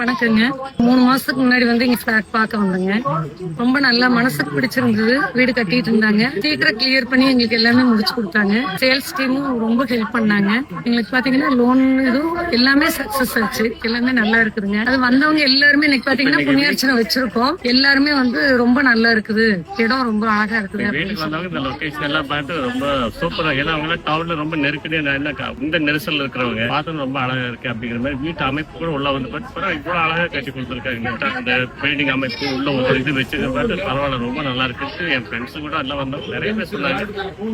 வணக்கங்க. 3 மாசத்துக்கு முன்னாடி வந்து இங்க பிளாட் பார்க்க வந்தேங்க. ரொம்ப நல்லா மனசுக்கு பிடிச்சிருந்தது. வீடு கட்டிட்டு இருந்தாங்க. சீக்கிரம் கிளியர் பண்ணி எங்களுக்கு எல்லாமே முடிச்சு கொடுத்தாங்க. சேல்ஸ் டீமும் ரொம்ப ஹெல்ப் பண்ணாங்க. எங்களுக்கு பாத்தீங்கன்னா லோன் இதுவும் எல்லாமே சக்சஸ் ஆச்சு. எல்லாமே நல்லா இருக்குதுங்க. அது வந்தவங்க எல்லாருமே இன்னைக்கு பாத்தீங்கன்னா புண்ணியார்ச்சனை வச்சிருக்கோம். எல்லாருமே வந்து ரொம்ப நல்லா இருக்குது, இடம் ரொம்ப அழகா இருக்குது. வீட்டுக்கு வந்தவங்க இந்த லொகேஷன் எல்லாம் பார்த்து ரொம்ப சூப்பரா, ஏன்னா அவங்க டவுன்ல ரொம்ப நெருக்கடியா இந்த நெரிசல் இருக்கிறவங்க பார்த்து ரொம்ப அழகா இருக்கு அப்படிங்கிற மாதிரி வீட்டு அமைப்பு கூட உள்ள வந்து இவ்வளவு அழகா கட்டி கொடுத்துருக்காங்க. அந்த பில்டிங் அமைப்பு உள்ள ஒரு இது வச்சது பார்த்து பரவாயில்ல, ரொம்ப நல்லா இருக்கு. என் ஃப்ரெண்ட்ஸ் கூட எல்லாம் வந்தவங்க நிறைய பேர் சொன்னாங்க.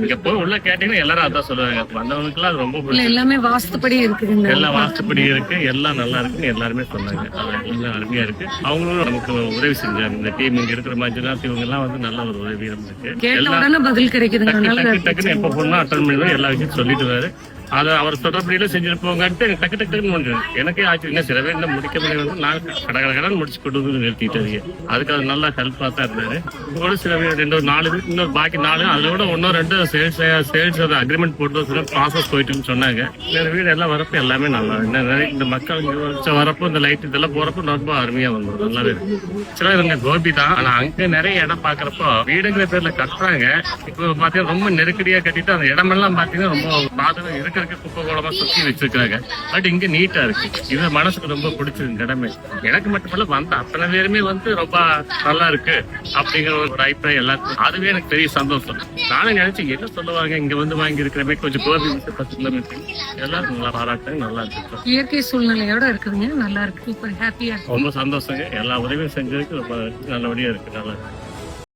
இங்க போய் உள்ள கேட்டீங்கன்னா எல்லாரும் அதான் சொல்லுவாங்க. வந்தவங்களுக்கு அது ரொம்ப பிடிக்கும். எல்லாமே வாஸ்துப்படி இருக்குது, எல்லாம் வாஸ்துப்படி இருக்கு, எல்லாம் நல்லா இருக்குன்னு எல்லாருமே சொன்னாங்க. எல்லாம் அருமையா இருக்கு. அவங்களும் நமக்கு உதவி செஞ்சாங்க. இந்த டீம் இங்க இருக்கிற மஞ்சள் இவங்க எல்லாம் வந்து நல்ல ஒரு உதவி இருக்கு. எல்லாம் பதில் கிடைக்குது. டக்குன்னு எப்ப போனா அட்டன் பண்ணி எல்லா விஷயம் சொல்லிட்டு வாரு. அதை அவர் சொல்றபடியில செஞ்சுட்டு போங்கன்ட்டு டக்கு டக்குன்னு வந்து எனக்கே ஆச்சு. என்ன சில பேர் என்ன முடிக்க முடியாது, நான் கடன் முடிச்சு கொண்டு வந்து நிறுத்திட்டாரு. அதுக்கு அது நல்லா ஹெல்ப்பா தான் இருந்தாரு. கூட சில பேர் 4 வீடு இன்னொரு பாக்கி 4, அதோட 1-2 சேல்ஸ் அக்ரிமெண்ட் போட்டு ப்ராசஸ் போயிட்டுன்னு சொன்னாங்க. இந்த வீடு எல்லாம் வரப்போ எல்லாமே நல்லா இந்த மக்கள் வரப்போ இந்த லைட் இதெல்லாம் போறப்போ ரொம்ப அருமையா வந்தது. நல்லாவே இருக்கு. சில இவங்க கோபி தான், ஆனா அங்க நிறைய இடம் பாக்குறப்போ வீடுங்கிற பேர்ல கட்டுறாங்க. இப்போ பாத்தீங்கன்னா ரொம்ப நெருக்கடியா கட்டிட்டு அந்த இடமெல்லாம் பாத்தீங்கன்னா ரொம்ப பாதகம் இருக்கு. குப்பை கோலமா சுத்தி வச்சிருக்காங்க. பட் இங்க நீட்டா இருக்கு. இது மனசுக்கு ரொம்ப பிடிச்சிருக்கு இடமே. எனக்கு மட்டுமல்ல வந்த அத்தனை பேருமே வந்து ரொம்ப நல்லா இருக்கு அப்படிங்கிற ஒரு அபிப்பிராயம் எல்லாத்துக்கும். அதுவே எனக்கு பெரிய சந்தோஷம். நானும் நினைச்சேன் என்ன சொல்லுவாங்க இங்க வந்து வாங்கி இருக்கிறமே கொஞ்சம் கோபி 10 கிலோமீட்டர் எல்லாரும் நல்லா பாராட்டாங்க. நல்லா இருக்கு. இயற்கை சூழ்நிலையோட இருக்குதுங்க. நல்லா இருக்கு. இப்ப ஹாப்பியா ரொம்ப சந்தோஷங்க. எல்லா உதவியும் செஞ்சதுக்கு ரொம்ப நல்லபடியா இருக்கு. நல்லா இருக்கு.